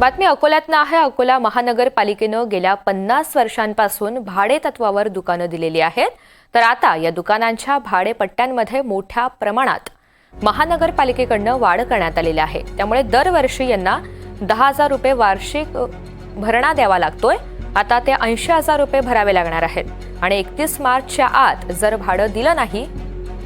बातमी अकोल्यातनं आहे। अकोला महानगरपालिकेनं गेल्या 50 वर्षांपासून भाडे तत्वावर दुकानं दिलेली आहेत। तर आता या दुकानांच्या भाडेपट्ट्यांमध्ये मोठ्या प्रमाणात महानगरपालिकेकडनं वाढ करण्यात आलेली आहे। त्यामुळे दरवर्षी यांना 10,000 रुपये वार्षिक भरणा द्यावा लागतोय। आता ते 80,000 रुपये भरावे लागणार आहेत आणि 31 मार्चच्या आत जर भाडं दिलं नाही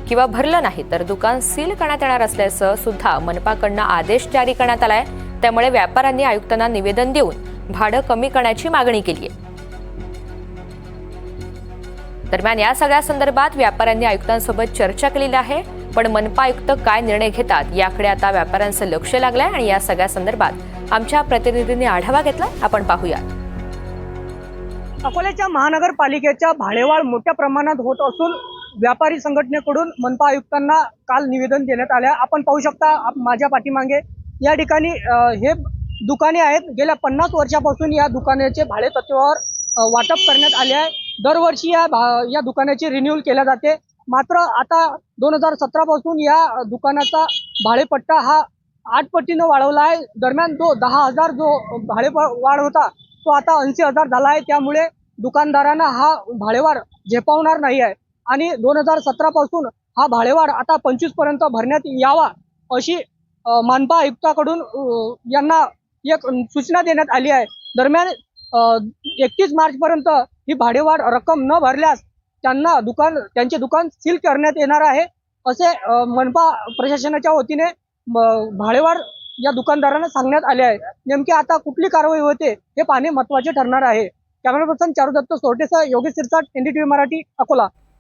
किंवा भरलं नाही तर दुकान सील करण्यात येणार असल्याचं सुद्धा मनपाकडनं आदेश जारी करण्यात आलाय। त्यामुळे व्यापाऱ्यांनी आयुक्तांना निवेदन देऊन भाडं कमी करण्याची मागणी केली आहे। दरम्यान या सगळ्या संदर्भात व्यापाऱ्यांनी आयुक्तांसोबत चर्चा केलेली आहे, पण मनपा आयुक्त काय निर्णय घेतात याकडे आता व्यापाऱ्यांचं लक्ष लागलंय आणि या सगळ्या संदर्भात आमच्या प्रतिनिधींनी आढावा घेतलाय। आपण पाहूया। अकोल्याच्या महानगरपालिकेच्या भाडेवाढ मोठ्या प्रमाणात होत असून व्यापारी संघटनेकडून मनपा आयुक्तांना काल निवेदन देण्यात आले। आपण पाहू शकता माझ्या पाठीमागे या ठिकाणी हे दुकाने आहेत। गेल्या 50 वर्षापासून या दुकानाचे भाडे तत्वावर वाटप करण्यात आले आहे। दरवर्षी या दुकानाची रिन्यूअल केल्या जाते। मात्र आता 2017 पासून या दुकानाचा भाडेपट्टा हा 8 पटीने वाढवला आहे। दरम्यान जो 10,000 जो भाडेवाढ होता तो आता 80,000 झाला आहे। त्यामुळे दुकानदारांना हा भाडेवाढ झेपावणार नाही आहे आणि 2017 पासून हा भाडेवाढ आता 25 पर्यंत भरण्यात यावा अशी मनपा आयुक्ताकडून यांना एक सूचना देण्यात आली आहे। दरम्यान 31 मार्च पर्यंत ही भाडेवाढ रक्कम न भरल्यास त्यांचे दुकान सील करण्यात येणार आहे असे मनपा प्रशासनाच्या वतीने भाडेवाढ या दुकानदारांना सांगण्यात आले आहे। नेमकी आता कुठली कारवाई होते हे पाहणे महत्त्वाचे ठरणार आहे। कॅमेरा पर्सन चारू दत्त सोरटेसह योगेश सिरसाट, NDTV मराठी, अकोला।